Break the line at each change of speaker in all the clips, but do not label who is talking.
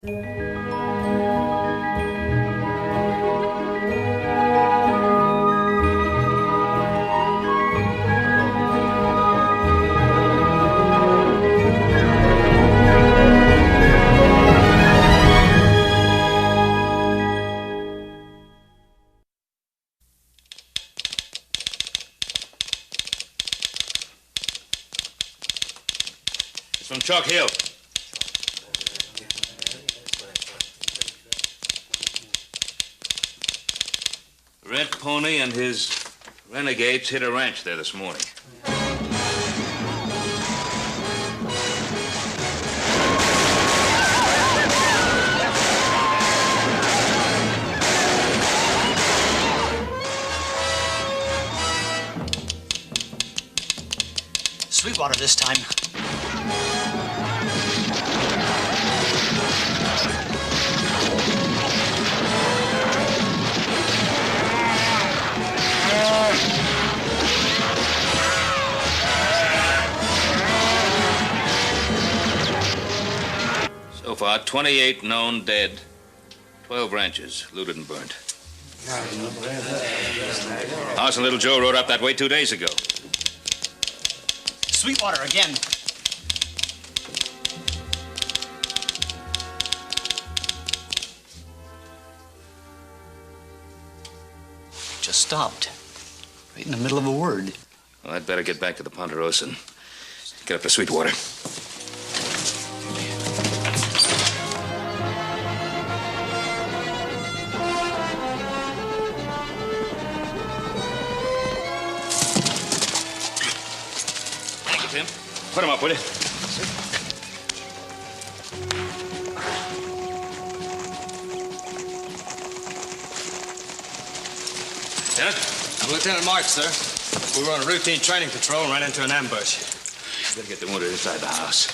From Chalk Hill. Red Pony and his renegades hit a ranch there this morning.
Sweetwater this time.
So far, 28 known dead. 12 ranches looted and burnt. House and Little Joe rode up that way 2 days ago.
Sweetwater again. Just stopped. Right in the middle of a word.
Well, I'd better get back to the Ponderosa and get up to Sweetwater. Thank you, Tim. Put him up, will you?
I'm Lieutenant March, sir. We were on a routine training patrol and ran into an ambush.
Better get the wounded inside the house.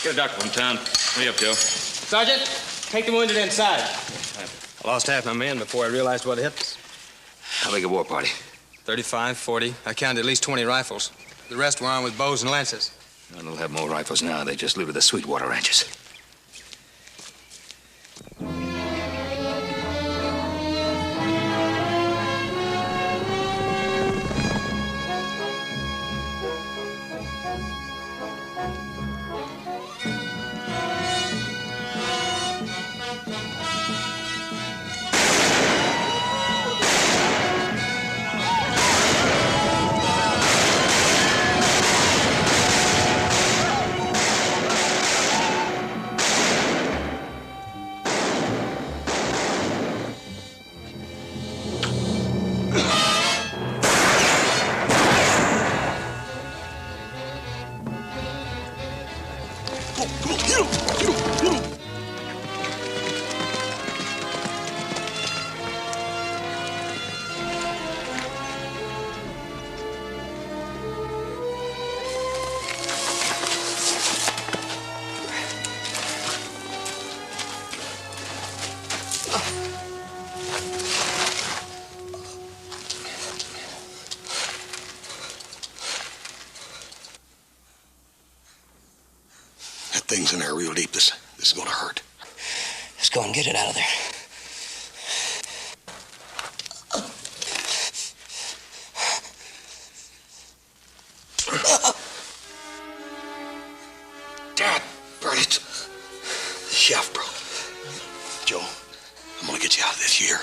Get a doctor from town. Hurry up, Joe.
Sergeant, take the wounded inside. I lost half my men before I realized what hit us.
How big a war party?
35, 40. I counted at least 20 rifles. The rest were armed with bows and lances.
No, they'll have more rifles now. They just looted the Sweetwater ranches.
Things in there real deep. This is gonna hurt.
Let's go and get it out of there.
Dad, burn it. The chef, bro. Joe, I'm gonna get you out of this here.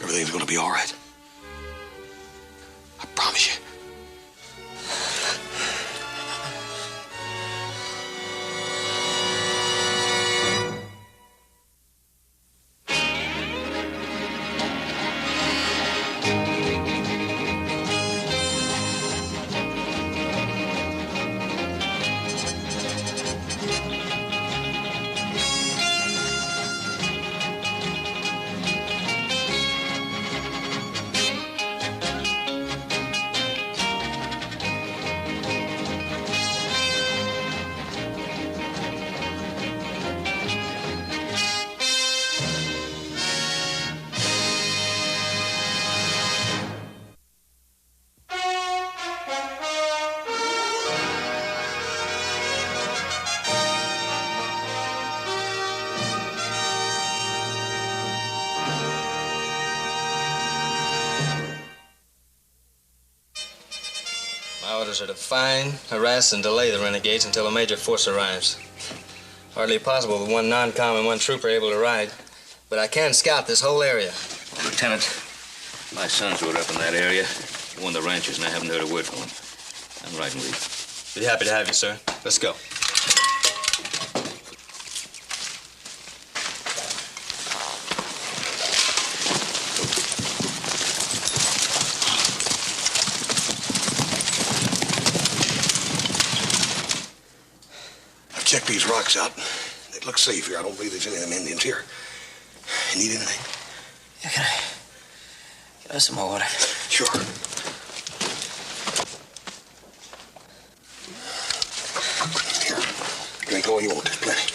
Everything's gonna be all right. I promise you.
orders are to find, harass, and delay the renegades until a major force arrives. Hardly possible with one non-com and one trooper able to ride. But I can scout this whole area.
Lieutenant, my sons rode up in that area. He won the ranches, and I haven't heard a word from him. I'm riding with you.
Be happy to have you, sir. Let's go.
Check these rocks out. It looks safe here. I don't believe there's any of them Indians here. You need anything?
Yeah, can I have some more water?
Sure. Here. Drink all you want. There's plenty.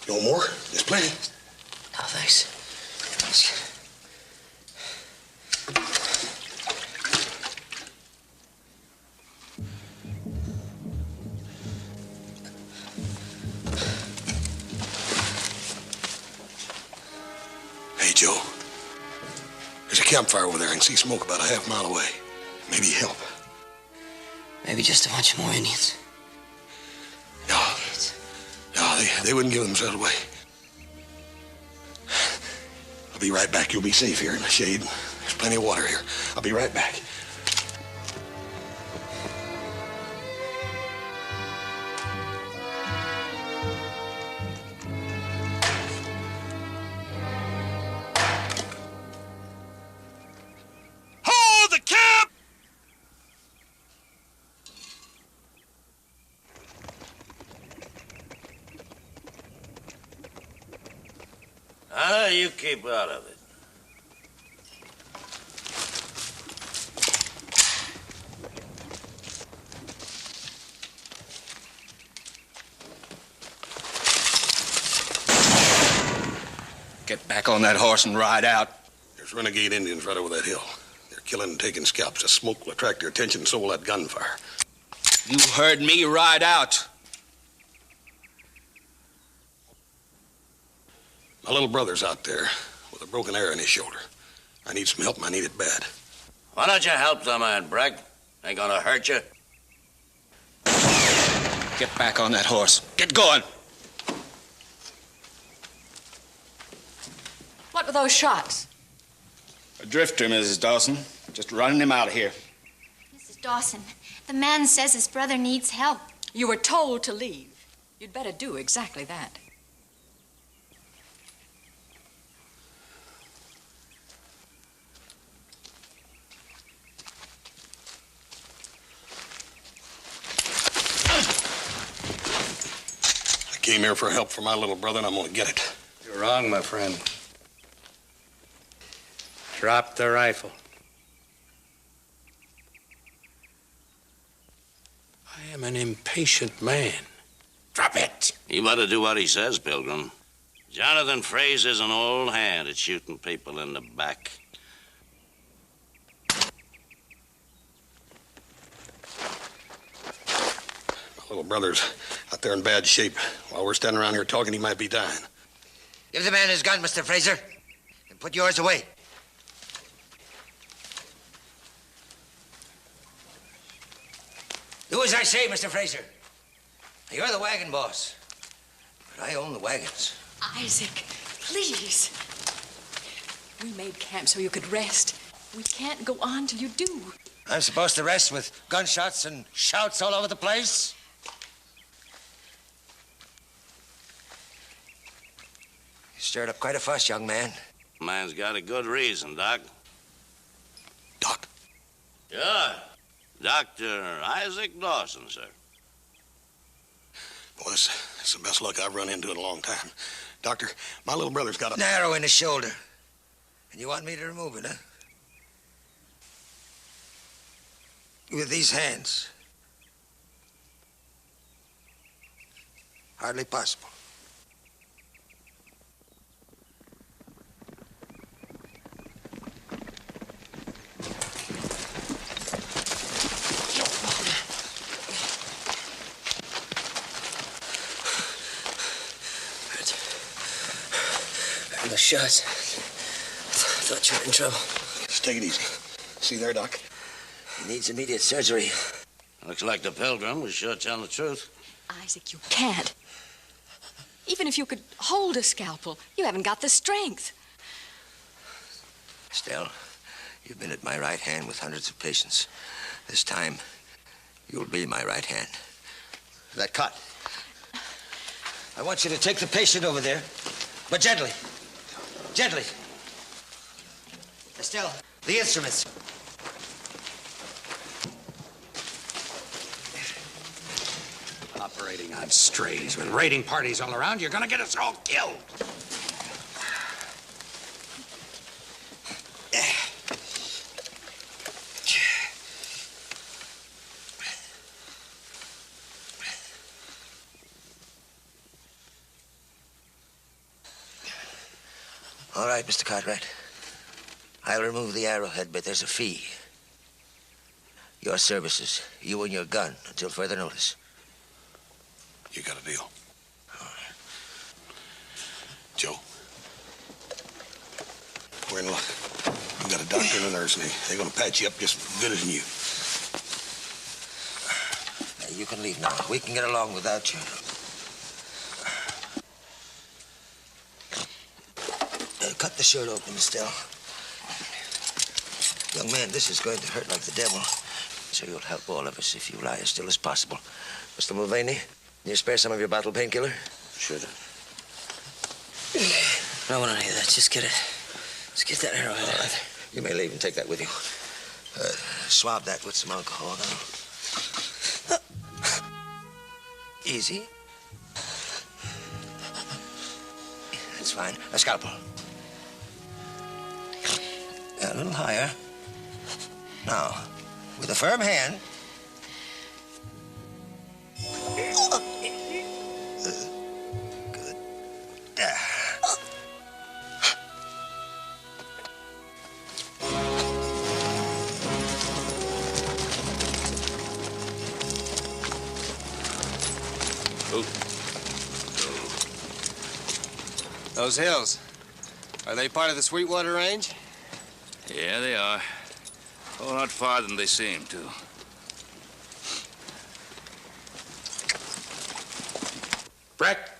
You want more? There's plenty.
No, thanks.
Hey, Joe. There's a campfire over there. I can see smoke about a half-mile away. Maybe help.
Maybe just a bunch of more Indians.
No. No, they wouldn't give themselves away. I'll be right back. You'll be safe here in the shade. There's plenty of water here. I'll be right back.
You keep out of it.
Get back on that horse and ride out.
There's renegade Indians right over that hill. They're killing and taking scalps. The smoke will attract their attention, so will that gunfire.
You heard me. Ride out.
My little brother's out there with a broken arrow in his shoulder. I need some help, and I need it bad.
Why don't you help the man, Bragg? Ain't gonna hurt you.
Get back on that horse. Get going.
What were those shots?
A drifter, Mrs. Dawson. Just running him out of here.
Mrs. Dawson, the man says his brother needs help.
You were told to leave. You'd better do exactly that.
I came here for help for my little brother, and I'm gonna get it.
You're wrong, my friend. Drop the rifle. I am an impatient man. Drop it!
You better do what he says, Pilgrim. Jonathan Fraser's an old hand at shooting people in the back.
My little brother's out there in bad shape. While we're standing around here talking, he might be dying.
Give the man his gun, Mr. Fraser, and put yours away. Do as I say, Mr. Fraser. You're the wagon boss, but I own the wagons.
Isaac, please. We made camp so you could rest. We can't go on till you do.
I'm supposed to rest with gunshots and shouts all over the place? You stirred up quite a fuss, young man.
Man's got a good reason, Doc.
Doc?
Yeah. Dr. Isaac Dawson, sir.
Boy, this is the best luck I've run into in a long time. Doctor, my little brother's got a...
An arrow in his shoulder. And you want me to remove it, huh? With these hands. Hardly possible.
The shots. I thought you were in trouble.
Take it easy. See there, Doc?
He needs immediate surgery.
Looks like the pilgrim was sure telling the truth.
Isaac, you can't. Even if you could hold a scalpel, you haven't got the strength.
Estelle, you've been at my right hand with hundreds of patients. This time, you'll be my right hand. That cut. I want you to take the patient over there, but gently. Gently. Estelle, the instruments.
Operating on strays with raiding parties all around, you're gonna get us all killed.
All right, Mr. Cartwright. I'll remove the arrowhead, but there's a fee. Your services, you and your gun, until further notice.
You got a deal. All right. Joe, we're in luck. We got a doctor and a nurse, and they're going to patch you up just as good as new.
You can leave now. We can get along without you. Cut the shirt open, Estelle. Young man, this is going to hurt like the devil. So you'll help all of us if you lie as still as possible. Mr. Mulvaney, can you spare some of your bottle painkiller?
Sure.
I don't want any of that. Just get that arrowhead. All right. You may leave and take that with you. Swab that with some alcohol now. Easy. That's fine. A scalpel. A little higher. Now, with a firm hand. Good.
Those hills, are they part of the Sweetwater Range?
Yeah, they are. A whole lot farther than they seem to.
Breck!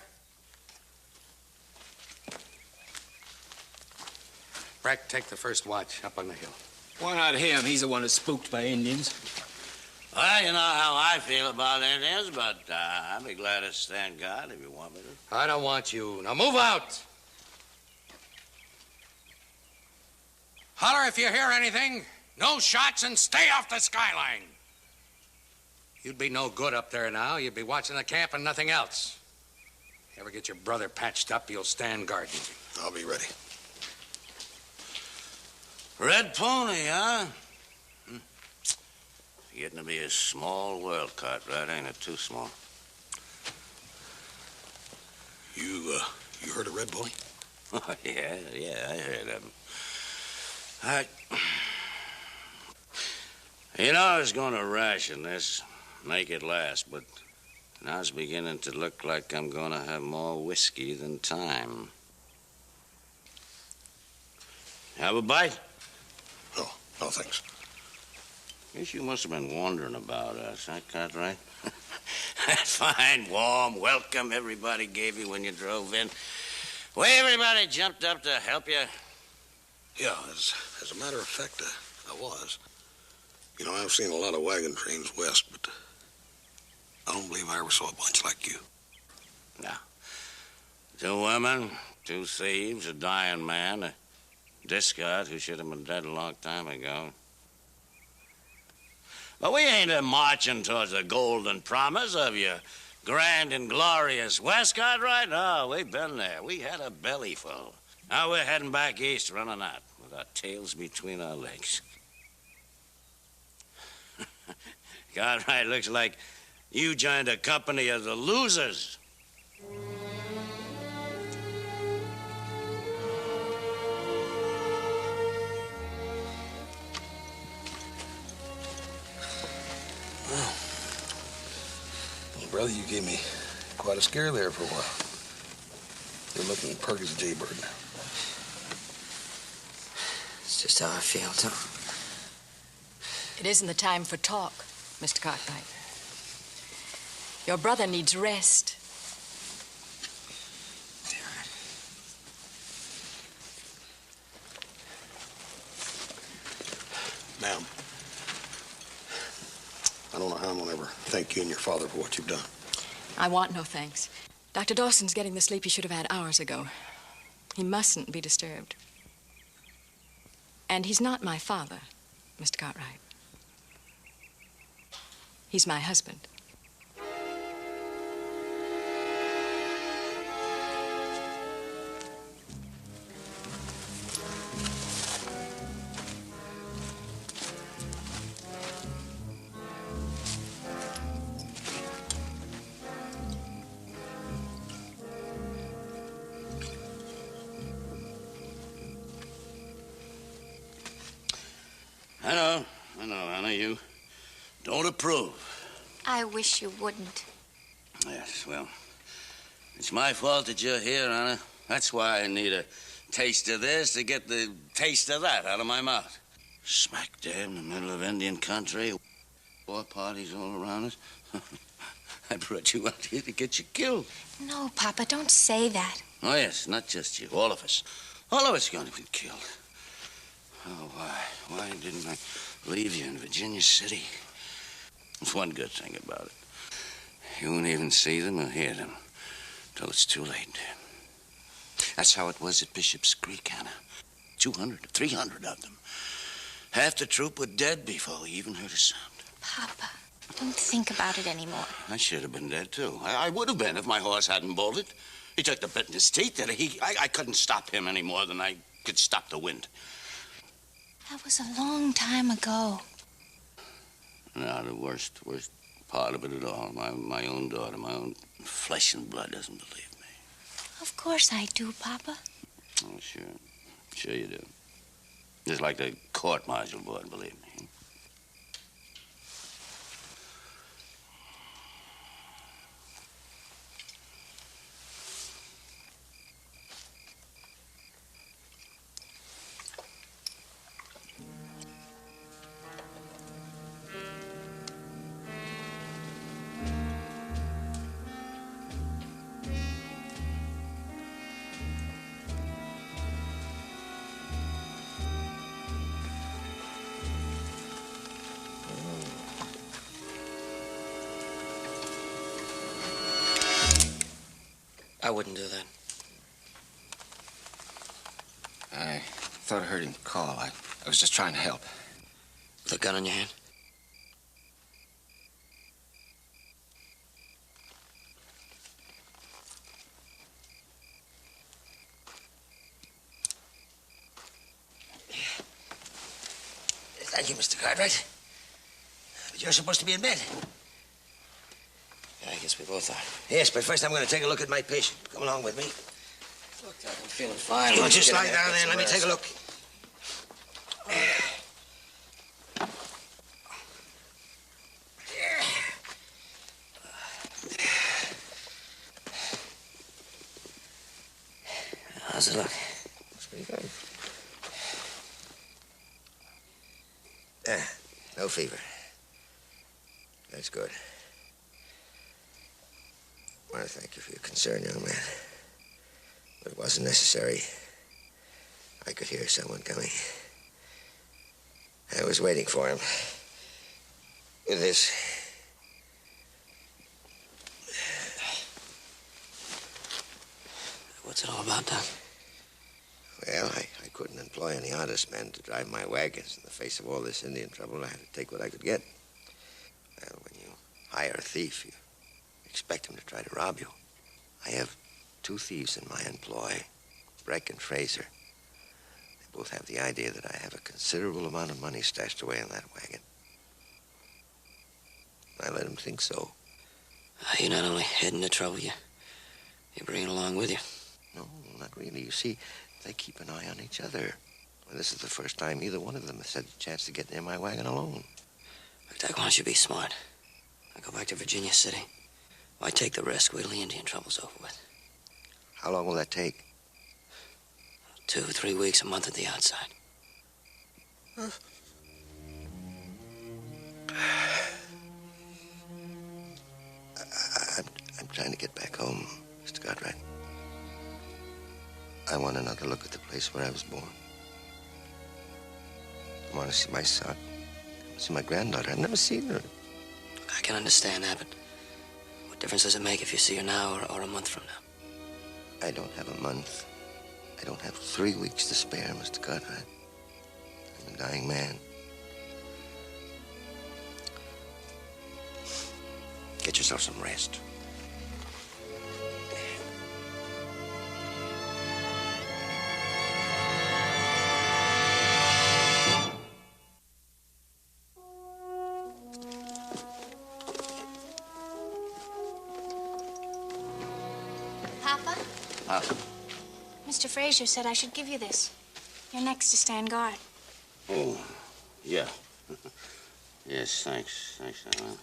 Breck, take the first watch up on the hill.
Why not him? He's the one that's spooked by Indians.
Well, you know how I feel about Indians, but I'd be glad to stand guard if you want me to.
I don't want you. Now move out! Holler if you hear anything. No shots and stay off the skyline. You'd be no good up there now. You'd be watching the camp and nothing else. You ever get your brother patched up, you'll stand guard.
I'll be ready.
Red pony, huh? Getting to be a small world, Cartwright, ain't it? Too small.
You heard of Red Boy?
Oh, yeah, I heard of him. You know, I was going to ration this, make it last, but now it's beginning to look like I'm going to have more whiskey than time. Have a bite?
Oh, no, thanks.
Guess you must have been wondering about us, huh, Cartwright? That fine, warm welcome everybody gave you when you drove in. Well, everybody jumped up to help you.
Yeah, as a matter of fact, I was. You know, I've seen a lot of wagon trains west, but I don't believe I ever saw a bunch like you.
No. 2 women, 2 thieves, a dying man, a discard who should have been dead a long time ago. But we ain't marching towards the golden promise of your grand and glorious West, Cartwright. No, we've been there. We had a belly full. Now we're heading back east, running out with our tails between our legs. Cartwright, looks like you joined a company of the losers.
Well, brother, you gave me quite a scare there for a while. You're looking perk as a jaybird now.
That's just how I feel, too.
It isn't the time for talk, Mr. Cartwright. Your brother needs rest.
Ma'am, I don't know how I'm gonna ever thank you and your father for what you've done.
I want no thanks. Dr. Dawson's getting the sleep he should have had hours ago. He mustn't be disturbed. And he's not my father, Mr. Cartwright. He's my husband.
I know, Anna, you don't approve.
I wish you wouldn't.
Yes, well, it's my fault that you're here, Anna. That's why I need a taste of this to get the taste of that out of my mouth. Smack dab in the middle of Indian country, war parties all around us. I brought you out here to get you killed.
No, Papa, don't say that.
Oh, yes, not just you, all of us. All of us are going to be killed. Oh, why? Why didn't I leave you in Virginia City? There's one good thing about it. You won't even see them or hear them till it's too late. That's how it was at Bishop's Creek, Anna. 200, 300 of them. Half the troop were dead before we even heard a sound.
Papa, don't think about it anymore.
I should have been dead, too. I would have been if my horse hadn't bolted. He took the bit in his teeth. I couldn't stop him any more than I could stop the wind.
That was a long time ago.
Now, the worst part of it at all, my own daughter, my own flesh and blood doesn't believe me.
Of course I do, Papa.
Oh, sure. Sure you do. Just like the court-martial board, believe me.
I wouldn't do that.
I thought I heard him call. I was just trying to help.
With a gun in your hand?
Thank you, Mr. Cartwright. But you're supposed to be in bed.
Yeah, I guess we both are.
Yes, but first I'm going to take a look at my patient. Come along with me.
Look, I'm feeling fine.
You just lie down there and let me take a look.
How's it look?
Looks pretty good. No fever. That's good. I want to thank you for your concern, young man. But it wasn't necessary. I could hear someone coming. I was waiting for him. With this.
What's it all about, Doc?
Well, I couldn't employ any honest men to drive my wagons. In the face of all this Indian trouble, I had to take what I could get. Well, when you hire a thief, you expect him to try to rob you. I have 2 thieves in my employ, Breck and Fraser. They both have the idea that I have a considerable amount of money stashed away in that wagon. I let them think so.
You're not only heading the trouble, you bring it along with you.
No, not really. You see, they keep an eye on each other. Well, this is the first time either one of them has had a chance to get near my wagon alone.
Look, Doc, why don't you be smart? I go back to Virginia City. Why take the risk? Wait till the Indian trouble's over with.
How long will that take?
2, 3 weeks, a month at the outside.
I'm trying to get back home, Mr. Cartwright. I want another look at the place where I was born. I want to see my son. I want to see my granddaughter. I've never seen her.
I can understand, Abbott. What difference does it make if you see her now or a month from now?
I don't have a month. I don't have 3 weeks to spare, Mr. Cartwright. I'm a dying man. Get yourself some rest.
Papa? Mr. Fraser said I should give you this. You're next to stand guard.
Oh, yeah. Yes, thanks. Thanks, Anna.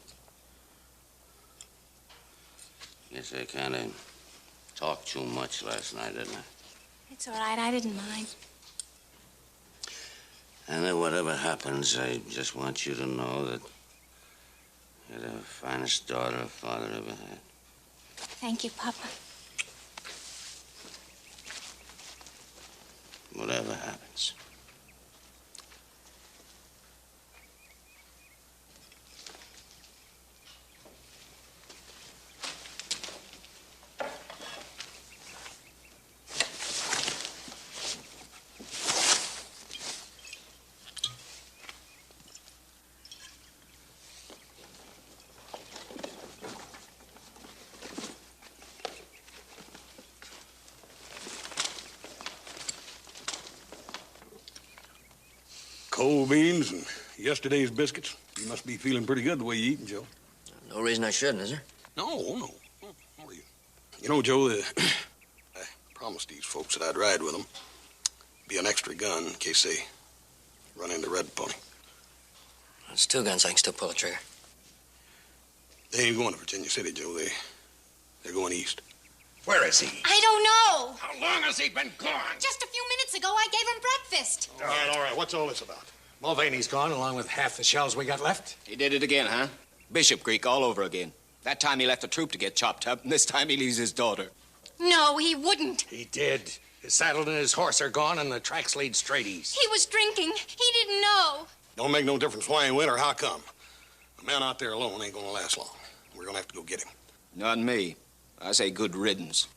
Guess I kind of talked too much last night, didn't I?
It's all right. I didn't mind.
And then whatever happens, I just want you to know that you're the finest daughter a father ever had.
Thank you, Papa.
Whatever happens.
Cold beans and yesterday's biscuits. You must be feeling pretty good the way you're eating, Joe.
No reason I shouldn't, is there?
No. You know, Joe, I promised these folks that I'd ride with them. Be an extra gun in case they run into Red Pony.
It's 2 guns. I can still pull a trigger.
They ain't going to Virginia City, Joe. They're going east.
Where is he?
I don't know.
How long has he been gone?
Just a few minutes ago, I gave him breakfast.
All right. What's all this about?
Mulvaney's gone, along with half the shells we got left.
He did it again, huh? Bishop Creek all over again. That time he left a troop to get chopped up, and this time he leaves his daughter.
No, he wouldn't.
He did. His saddle and his horse are gone, and the tracks lead straight east.
He was drinking. He didn't know.
Don't make no difference why he went or how come. A man out there alone ain't gonna last long. We're gonna have to go get him.
Not me. I say good riddance.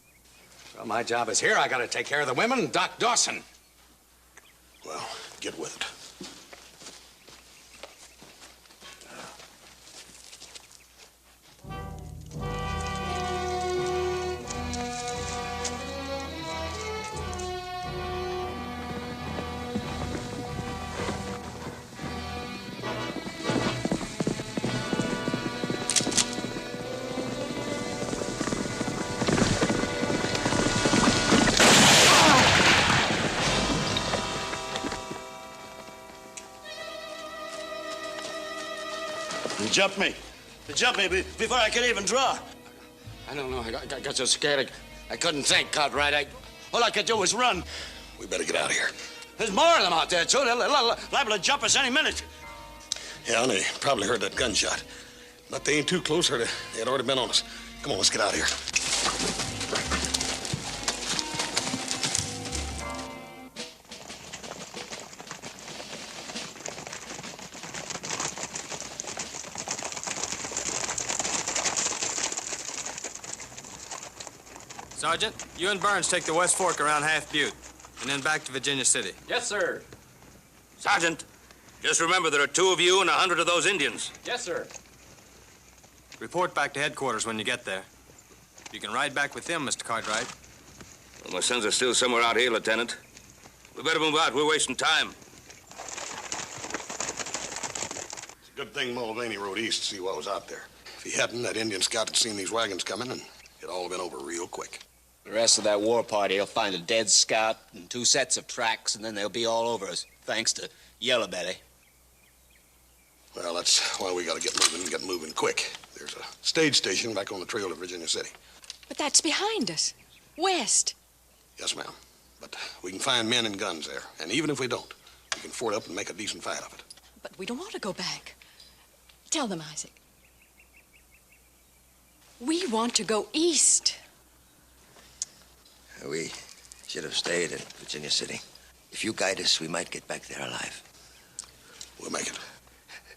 Well, my job is here. I gotta take care of the women and Doc Dawson.
Well, get with it.
He jumped me before I could even draw.
I don't know. I got so scared I couldn't think, Cartwright. All I could do was run.
We better get out of here.
There's more of them out there, too. They're liable to jump us any minute.
Yeah, and they probably heard that gunshot. But they ain't too close, or they had already been on us. Come on, let's get out of here.
Sergeant, you and Burns take the West Fork around Half Butte, and then back to Virginia City.
Yes, sir.
Sergeant, just remember there are 2 of you and 100 of those Indians.
Yes, sir.
Report back to headquarters when you get there. You can ride back with them, Mr. Cartwright.
Well, my sons are still somewhere out here, Lieutenant. We better move out. We're wasting time.
It's a good thing Mulvaney rode east to see what was out there. If he hadn't, that Indian scout had seen these wagons coming, and it'd all been over real quick.
The rest of that war party will find a dead scout and 2 sets of tracks, and then they'll be all over us, thanks to Yellow Belly.
Well, that's why we gotta get moving quick. There's a stage station back on the trail to Virginia City.
But that's behind us. West.
Yes, ma'am. But we can find men and guns there. And even if we don't, We can ford up and make a decent fight of it.
But we don't want to go back. Tell them, Isaac. We want to go east.
We should have stayed in Virginia City. If you guide us, we might get back there alive.
We'll make it.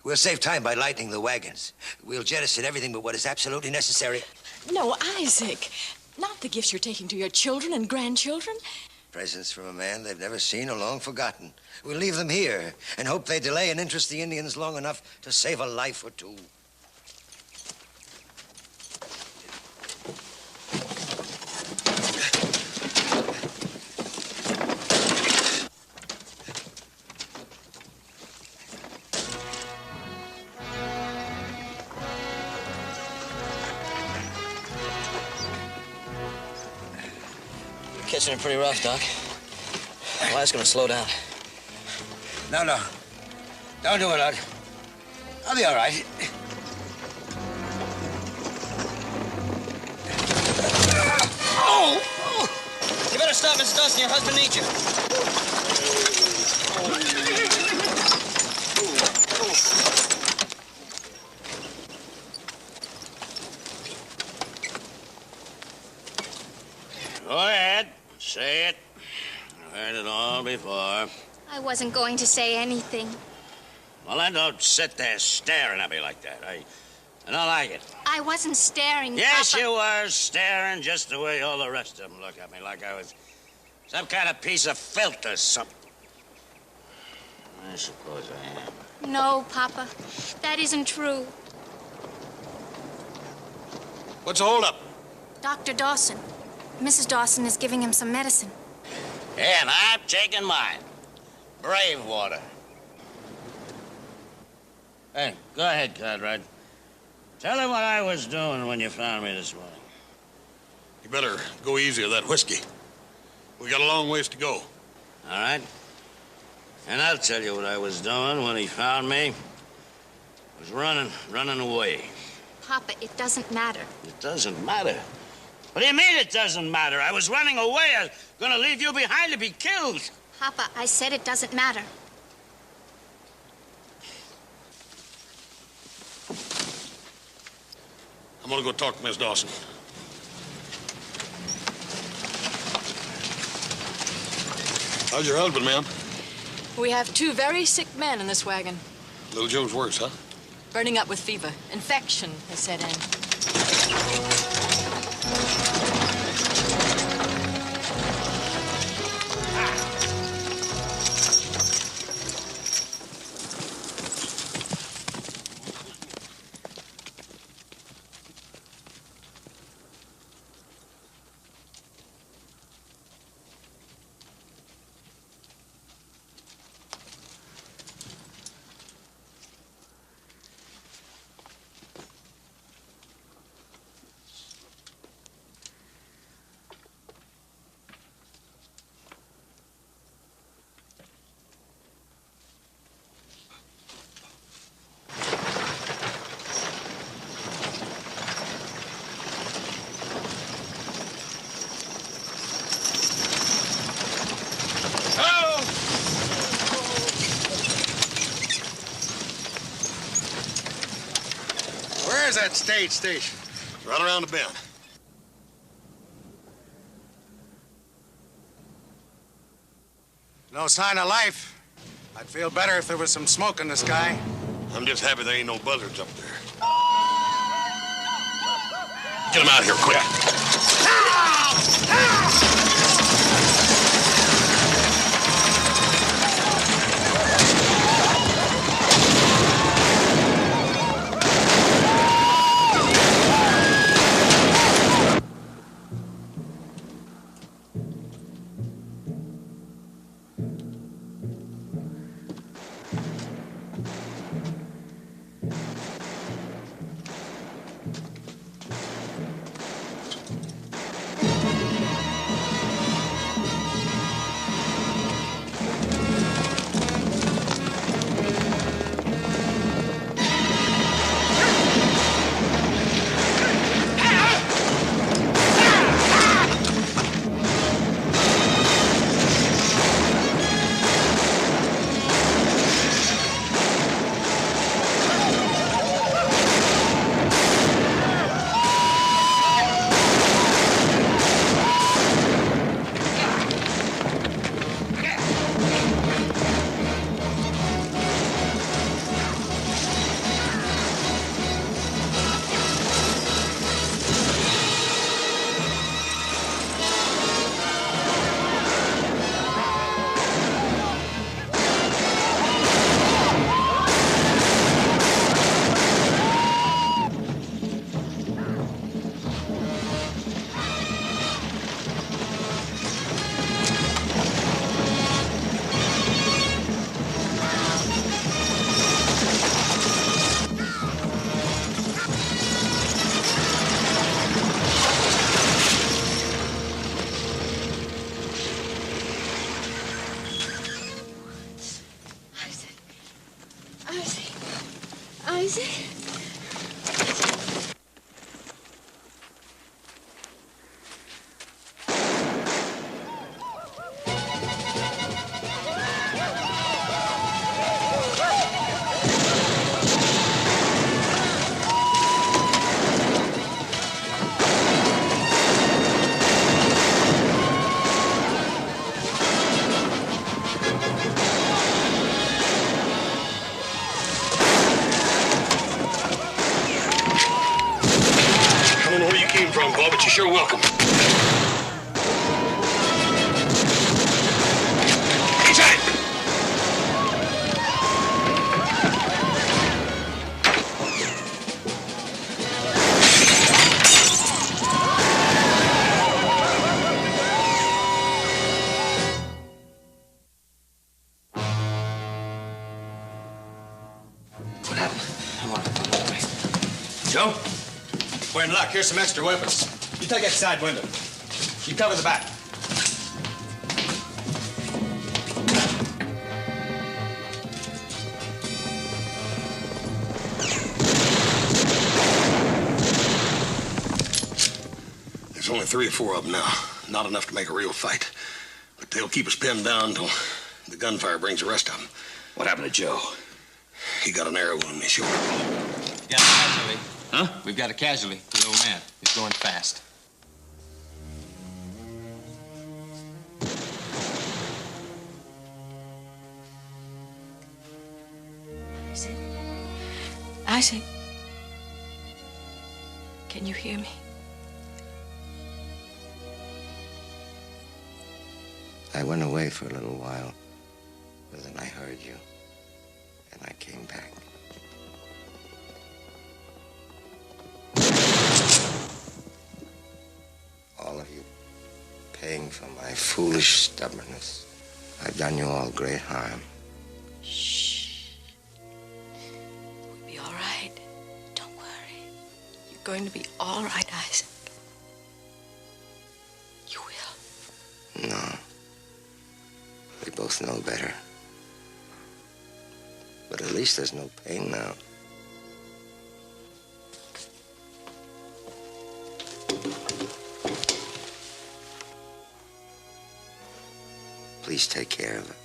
We'll save time by lightening the wagons. We'll jettison everything but what is absolutely necessary.
No, Isaac. Not the gifts you're taking to your children and grandchildren.
Presents from a man they've never seen or long forgotten. We'll leave them here and hope they delay and interest the Indians long enough to save a life or two.
Catching it pretty rough, Doc. Life's gonna slow down.
No. Don't do it, Lud. I'll be all right.
Oh! You better stop, Mrs. Dawson. Your husband needs you.
Go ahead. Say it. I've heard it all before.
I wasn't going to say anything.
Well, then don't sit there staring at me like that. I don't like it.
I wasn't staring,
Yes,
Papa.
you were staring just the way all the rest of them look at me, like I was some kind of piece of filth or something. I suppose I am.
No, Papa. That isn't true.
What's the holdup?
Dr. Dawson. Mrs. Dawson is giving him some medicine.
And I'm taking mine. Brave water. Hey, go ahead, Conrad. Tell him what I was doing when you found me this morning.
You better go easy with that whiskey. We got a long ways to go.
All right? And I'll tell you what I was doing when he found me. I was running away.
Papa, it doesn't matter.
It doesn't matter. What do you mean it doesn't matter? I was running away. I was gonna leave you behind to be killed.
Papa, I said it doesn't matter.
I'm gonna go talk to Miss Dawson. How's your husband, ma'am?
We have 2 very sick men in this wagon.
Little Joe's worse, huh?
Burning up with fever. Infection has set in.
Where's that stage station?
Right around the bend.
No sign of life. I'd feel better if there was some smoke in the sky.
I'm just happy there ain't no buzzards up there. Get them out of here, quick. from, Bob, but you're sure welcome. Inside!
What happened? I'm on the phone with me.
Joe? We're in luck. Here's some extra weapons. You take that side window. You cover the back.
There's only 3 or 4 of them now. Not enough to make a real fight. But they'll keep us pinned down until the gunfire brings the rest of them.
What happened to Joe?
He got an arrow wound in his shoulder.
Got a casualty.
Huh?
We've got a casualty. The old man. He's going fast.
Isaac, can you hear me?
I went away for a little while, but then I heard you, and I came back. All of you paying for my foolish stubbornness. I've done you all great harm.
Shh. We'll be all right. Don't worry. You're going to be all right, Isaac. You will.
No. We both know better. But at least there's no pain now. Please take care of her.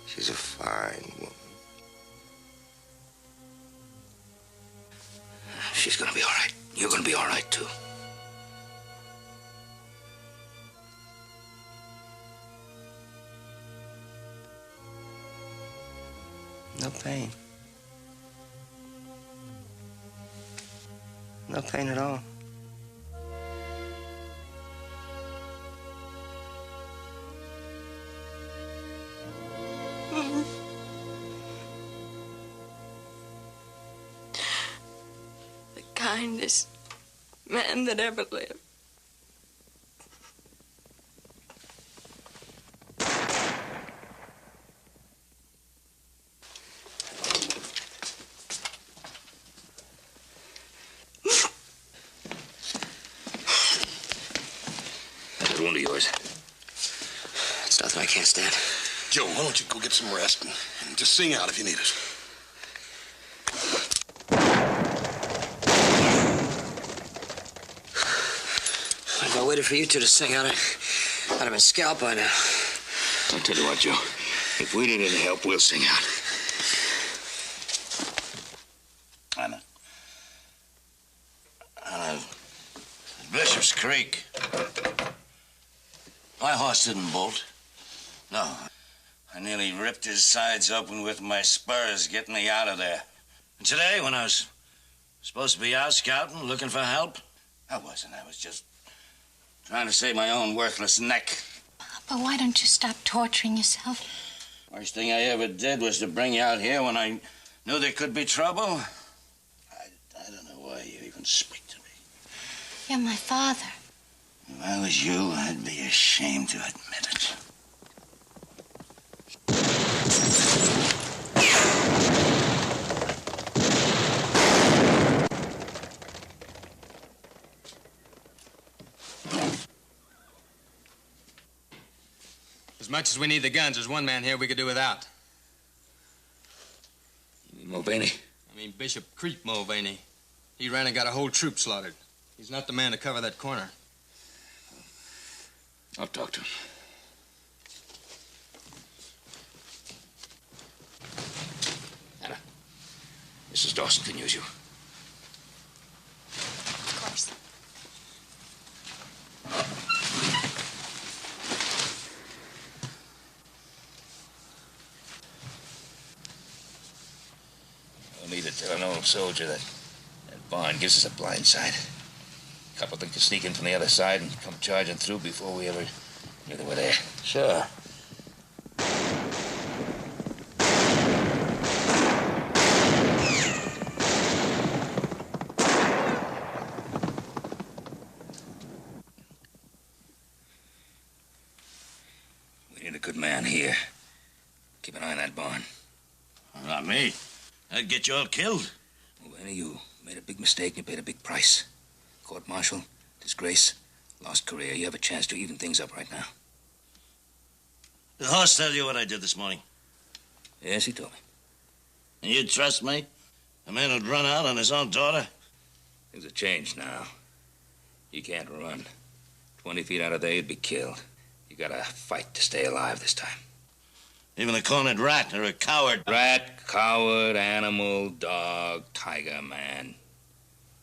She's a fine woman.
She's gonna be all right. You're gonna be all right, too.
No pain. No pain at all.
The kindest man that ever lived.
That wound of yours.
It's nothing I can't stand.
Joe, why don't you go get some rest and just sing out if you need it.
If I waited for you two to sing out, I'd have been scalped by now.
I'll tell you what, Joe. If we need any help, we'll sing out.
Anna, Bishop's Creek. My horse didn't bolt. No. I nearly ripped his sides open with my spurs getting me out of there. And today, when I was supposed to be out scouting, looking for help, I wasn't. I was just trying to save my own worthless neck.
Papa, why don't you stop torturing yourself?
Worst thing I ever did was to bring you out here when I knew there could be trouble. I don't know why you even speak to me.
You're my father.
If I was you, I'd be ashamed to admit it.
As much as we need the guns, there's one man here we could do without.
You mean Mulvaney?
I mean Bishop Creek Mulvaney. He ran and got a whole troop slaughtered. He's not the man to cover that corner.
I'll talk to him. Anna, Mrs. Dawson can use you.
Of course.
I'll need it. Tell an old soldier that barn gives us a blind side. A couple of them could sneak in from the other side and come charging through before we ever knew they were there.
Sure.
We need a good man here. Keep an eye on that barn.
Not me. I'd get you all killed.
Well, any of you made a big mistake and you paid a big price. Court-martial, disgrace, lost career. You have a chance to even things up right now.
The horse tell you what I did this morning?
Yes, he told me.
And you'd trust me? A man who'd run out on his own daughter?
Things have changed now. You can't run. 20 feet out of there, you'd be killed. You gotta fight to stay alive this time.
Even a cornered rat or a coward.
Rat, coward, animal, dog, tiger, man.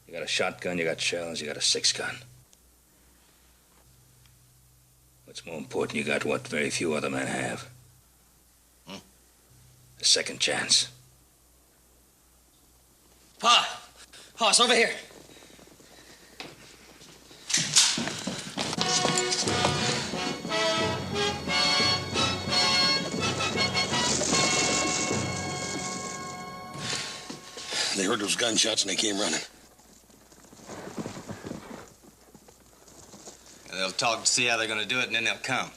You got a shotgun, you got shells, you got a 6-gun. What's more important, you got what very few other men have. A second chance.
Pa! Hoss, over here.
They heard those gunshots and they came running.
They'll talk to see how they're going to do it, and then they'll come.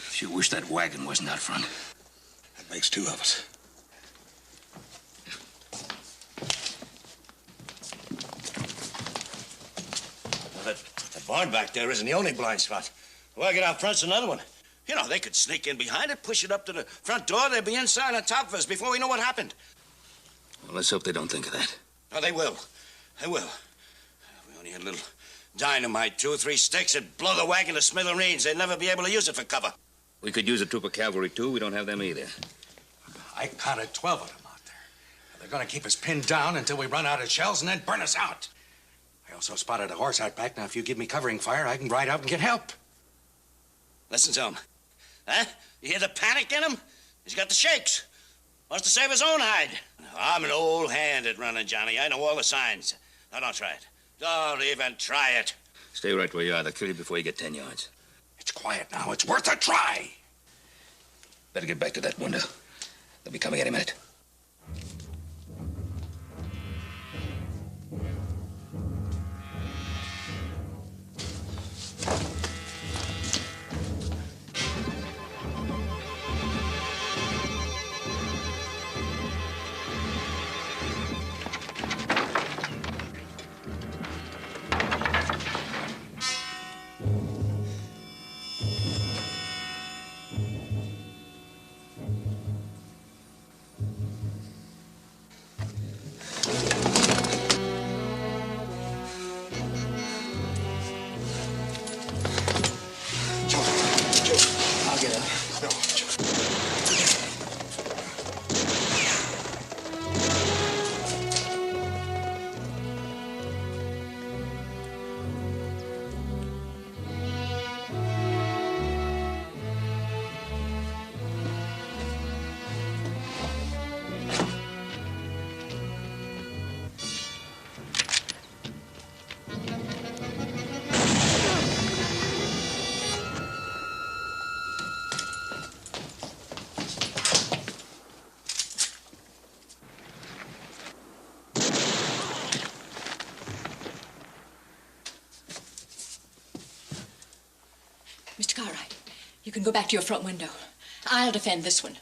Sure wish that wagon wasn't out front.
That makes 2 of us.
Well, that barn back there isn't the only blind spot. The wagon out front's another one. You know, they could sneak in behind it, push it up to the front door. They'd be inside on top of us before we know what happened.
Well, let's hope they don't think of that.
Oh, they will. They will. We only had a little dynamite, 2 or 3 sticks. It'd blow the wagon to smithereens. They'd never be able to use it for cover.
We could use a troop of cavalry, too. We don't have them either.
I counted 12 of them out there. They're going to keep us pinned down until we run out of shells and then burn us out. I also spotted a horse out back. Now, if you give me covering fire, I can ride out and get help.
Listen to him. Huh? You hear the panic in him? He's got the shakes. Wants to save his own hide. I'm an old hand at running, Johnny. I know all the signs. Now, don't try it. Don't even try it.
Stay right where you are. They'll kill you before you get 10 yards.
It's quiet now. It's worth a try.
Better get back to that window. They'll be coming any minute.
Mr. Cartwright, you can go back to your front window. I'll defend this one.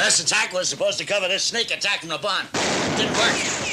last attack was supposed to cover this sneak attack from the barn. Didn't work.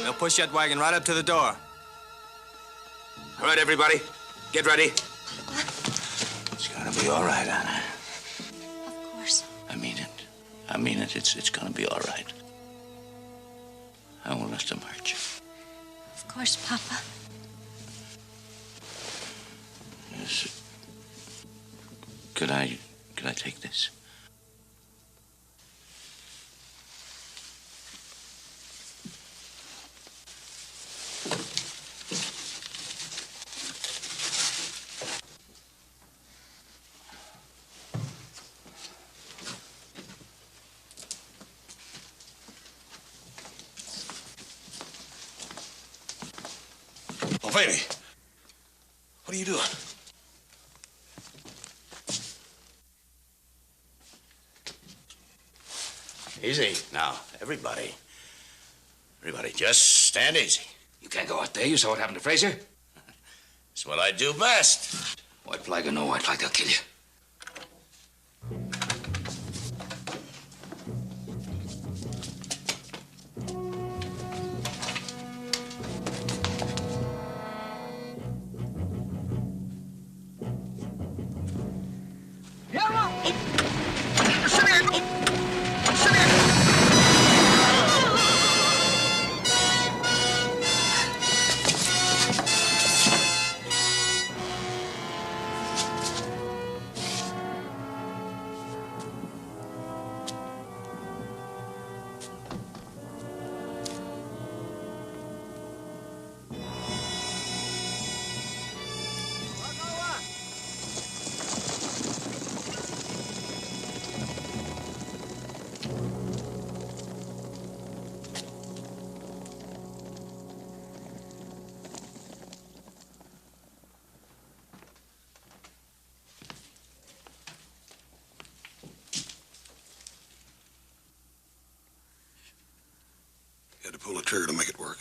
They'll push that wagon right up to the door.
All right, everybody, get ready. It's gonna be all right, Anna.
Of course.
I mean it. I mean it. It's gonna be all right. I want us to march.
Of course, Papa.
Yes. Could I take this?
Mulvaney, what are you doing?
Easy now, everybody. Everybody, just stand easy.
You can't go out there. You saw what happened to Fraser?
It's what I do best.
White flag or no white flag, they'll kill you.
You had to pull the trigger to make it work.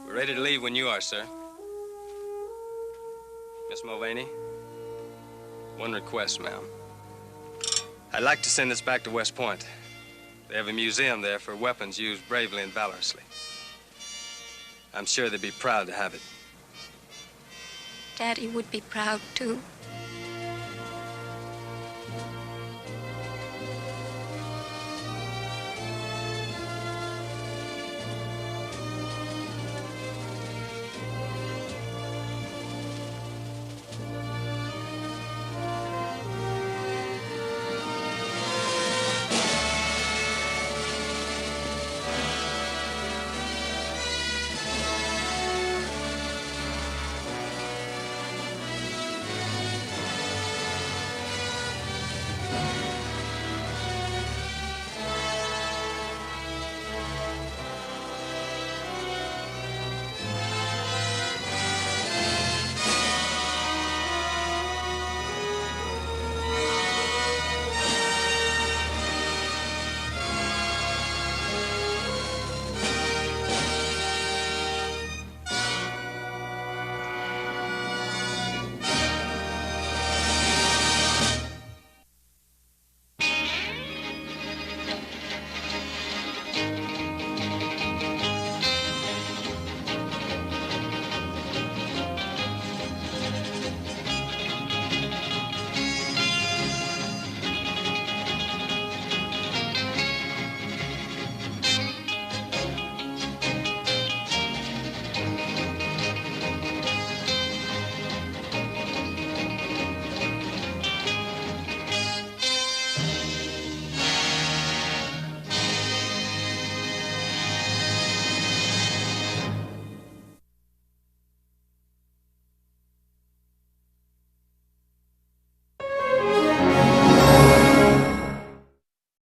We're ready to leave when you are, sir. Miss Mulvaney, one request, ma'am. I'd like to send this back to West Point. They have a museum there for weapons used bravely and valorously. I'm sure they'd be proud to have it.
Daddy would be proud, too.